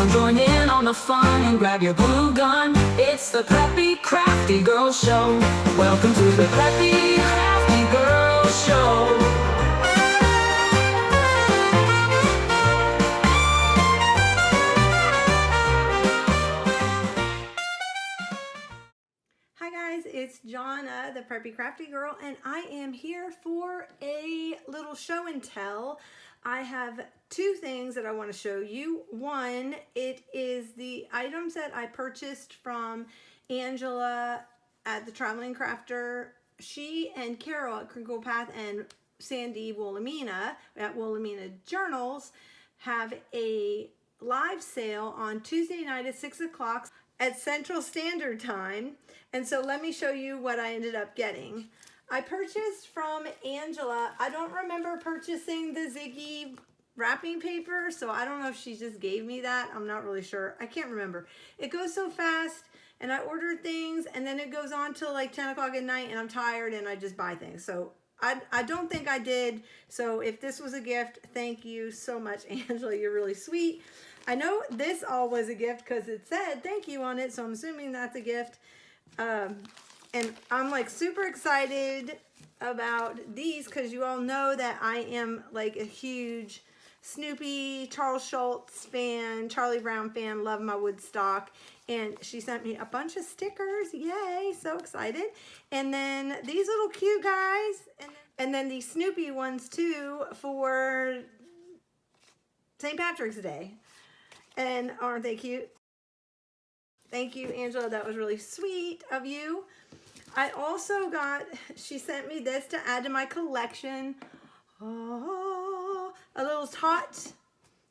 Come join in on the fun and grab your glue gun. It's the Preppy Crafty Girl Show. Welcome to the Preppy Crafty Girl Show. Hi guys, it's Jonna, the Preppy Crafty Girl, and I am here for a little show and tell. I have two things that I want to show you. One, it is the items that I purchased from Angela at the Traveling Crafter. She and Carol at Crinkle Path and Sandy Wilhelmina at Wilhelmina Journals have a live sale on Tuesday night at 6 o'clock at Central Standard Time. And so let me show you what I ended up getting. I purchased from Angela, I don't remember purchasing the Ziggy wrapping paper, so I don't know if she just gave me that. I'm not really sure. I can't remember. It goes so fast, and I ordered things, and then it goes on till like 10 o'clock at night, and I'm tired, and I just buy things. So I don't think I did. So if this was a gift, thank you so much, Angela. You're really sweet. I know this all was a gift because it said thank you on it, so I'm assuming that's a gift. And I'm like super excited about these because you all know that I am like a huge Snoopy, Charles Schultz fan, Charlie Brown fan, love my Woodstock. And she sent me a bunch of stickers. Yay, so excited. And then these little cute guys. And then these Snoopy ones too for St. Patrick's Day. And aren't they cute? Thank you, Angela. That was really sweet of you. I also got, she sent me this to add to my collection. Oh, a little Tot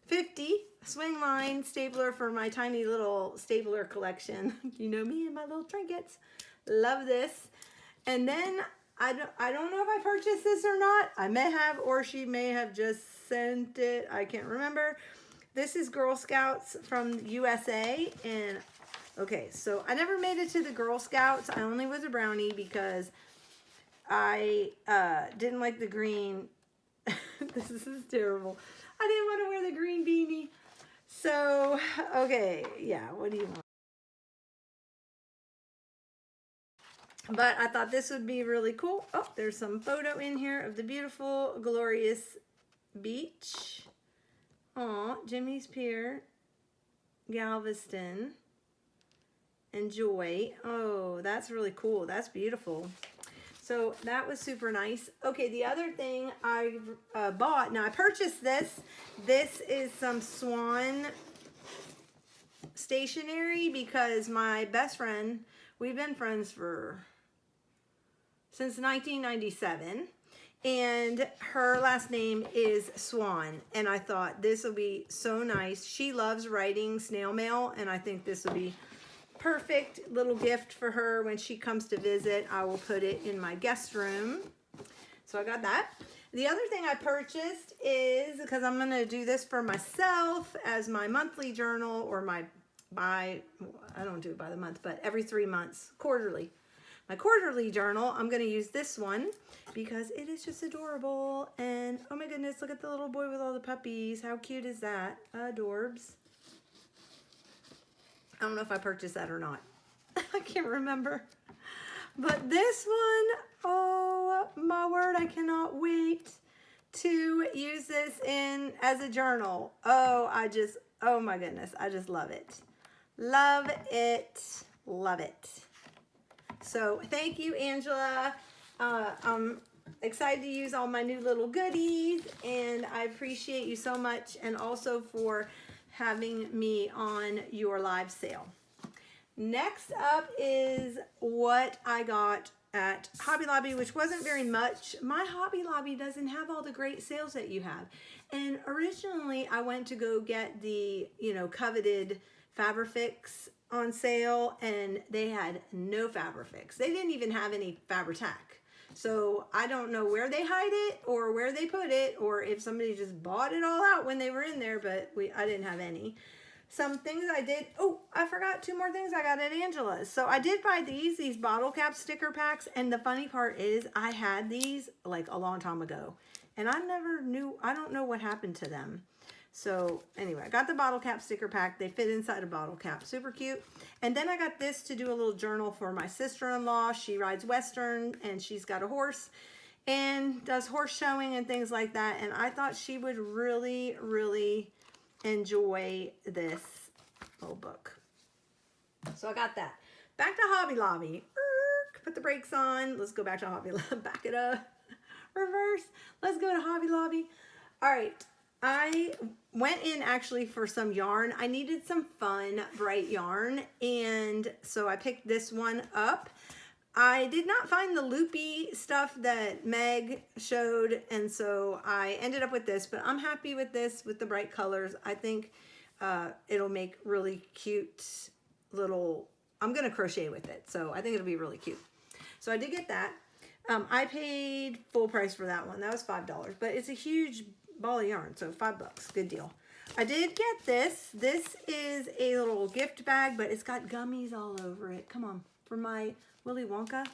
50 swing line stapler for my tiny little stapler collection. You know me and my little trinkets. Love this. And then I don't know if I purchased this or not. I may have, or she may have just sent it. I can't remember. This is Girl Scouts from USA, and okay, so I never made it to the Girl Scouts. I only was a brownie because I didn't like the green. This is terrible. I didn't want to wear the green beanie. So, okay, yeah, what do you want? But I thought this would be really cool. Oh, there's some photo in here of the beautiful, glorious beach. Aw, Jimmy's Pier, Galveston. Enjoy. Oh, that's really cool. That's beautiful. So that was super nice. Okay, the other thing I bought, now I purchased this. This is some Swan stationery because my best friend, we've been friends since 1997. And her last name is Swan. And I thought this will be so nice. She loves writing snail mail, and I think this will be perfect little gift for her when she comes to visit. I will put it in my guest room. So I got that. The other thing I purchased is, because I'm going to do this for myself as my monthly journal, or I don't do it by the month, but every 3 months, quarterly. My quarterly journal, I'm going to use this one because it is just adorable. And oh my goodness, look at the little boy with all the puppies. How cute is that? Adorbs. I don't know if I purchased that or not. I can't remember. But this one, oh my word, I cannot wait to use this as a journal. Oh my goodness, I just love it. Love it, love it. So thank you, Angela. I'm excited to use all my new little goodies, and I appreciate you so much, and also for having me on your live sale. Next up is what I got at Hobby Lobby, which wasn't very much. My Hobby Lobby doesn't have all the great sales that you have. And originally I went to go get the, coveted Fabrifix on sale, and they had no Fabrifix. They didn't even have any Fabri-Tac. So I don't know where they hide it or where they put it, or if somebody just bought it all out when they were in there, but I didn't have any. Some things I did, oh, I forgot 2 more things I got at Angela's. So I did buy these bottle cap sticker packs, and the funny part is I had these like a long time ago, and I never knew, I don't know what happened to them. So anyway, I got the bottle cap sticker pack. They fit inside a bottle cap. Super cute. And then I got this to do a little journal for my sister-in-law. She rides Western and she's got a horse and does horse showing and things like that. And I thought she would really, really enjoy this little book. So I got that. Back to Hobby Lobby. Put the brakes on. Let's go back to Hobby Lobby. Back it up. Reverse. Let's go to Hobby Lobby. All right. I went in actually for some yarn. I needed some fun, bright yarn. And so I picked this one up. I did not find the loopy stuff that Meg showed. And so I ended up with this. But I'm happy with this, with the bright colors. I think it'll make really cute little... I'm going to crochet with it. So I think it'll be really cute. So I did get that. I paid full price for that one. That was $5. But it's a huge ball of yarn, so $5. Good deal. I did get this. This is a little gift bag, but it's got gummies all over it. Come on, for my Willy Wonka.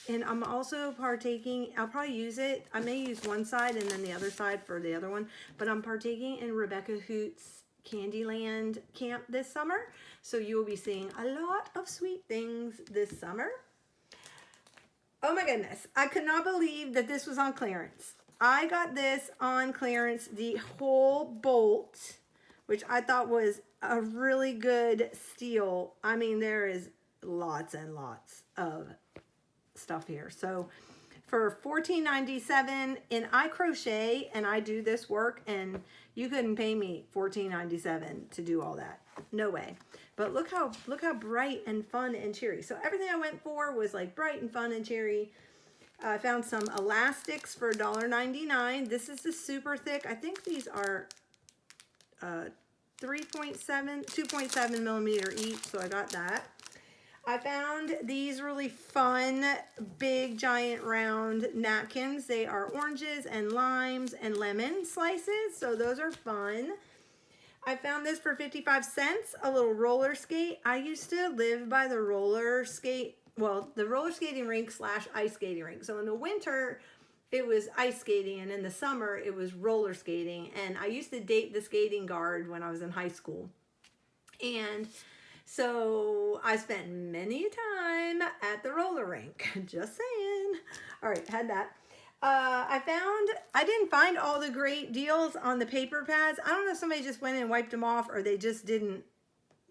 And I'm also partaking, I'll probably use it. I may use one side and then the other side for the other one, but I'm partaking in Rebecca Hoot's Candyland camp this summer. So you will be seeing a lot of sweet things this summer. Oh my goodness, I could not believe that this was on clearance. I got this on clearance, the whole bolt, which I thought was a really good steal. I mean, there is lots and lots of stuff here. So for $14.97, and I crochet and I do this work, and you couldn't pay me $14.97 to do all that. No way. But look how bright and fun and cheery. So everything I went for was like bright and fun and cheery. I found some elastics for $1.99. This is the super thick. I think these are 2.7 millimeter each, so I got that. I found these really fun, big, giant, round napkins. They are oranges and limes and lemon slices, so those are fun. I found this for 55 cents, a little roller skate. I used to live by the roller skating rink / ice skating rink. So in the winter, it was ice skating, and in the summer, it was roller skating. And I used to date the skating guard when I was in high school. And so I spent many time at the roller rink. Just saying. All right, had that. I didn't find all the great deals on the paper pads. I don't know if somebody just went and wiped them off, or they just didn't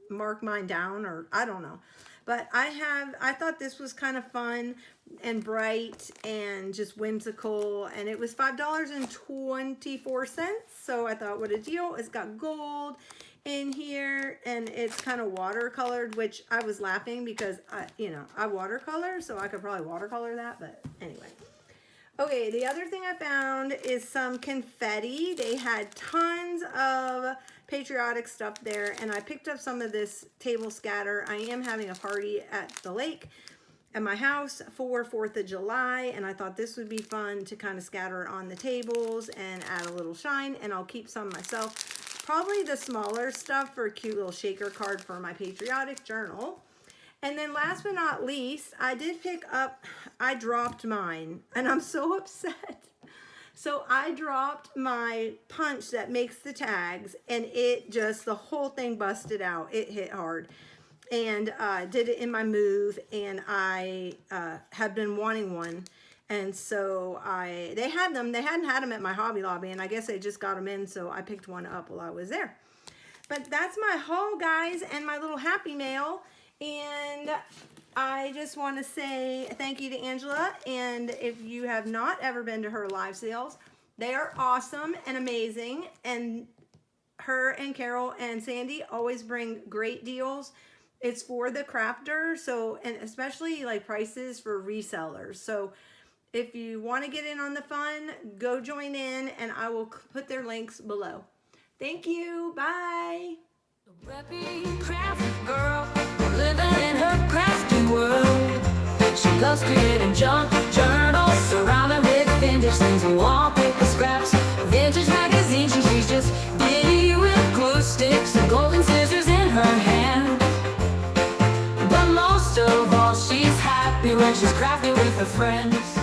mark mine down, or I don't know. But I thought this was kind of fun and bright and just whimsical, and it was $5.24. So I thought, what a deal. It's got gold in here, and it's kind of watercolored, which I was laughing because I watercolor, so I could probably watercolor that, but anyway. Okay, the other thing I found is some confetti. They had tons of patriotic stuff there, and I picked up some of this table scatter. I am having a party at the lake at my house for 4th of July, and I thought this would be fun to kind of scatter on the tables and add a little shine, and I'll keep some myself. Probably the smaller stuff for a cute little shaker card for my patriotic journal. And then last but not least, I dropped mine, and I'm so upset. So I dropped my punch that makes the tags, and the whole thing busted out. It hit hard. And did it in my move, and I have been wanting one. And so they had them. They hadn't had them at my Hobby Lobby, and I guess they just got them in, so I picked one up while I was there. But that's my haul, guys, and my little happy mail. And I just want to say thank you to Angela. And if you have not ever been to her live sales, they are awesome and amazing. And her and Carol and Sandy always bring great deals. It's for the crafter, so, and especially like prices for resellers. So if you want to get in on the fun, go join in, and I will put their links below. Thank you. Bye. The preppy crafty girl, living in her crafty world. She loves creating junk journals, surrounded with vintage things and wallpaper scraps, vintage magazines, and she's just giddy with glue sticks and golden scissors in her hand. But most of all, she's happy when she's crafting with her friends.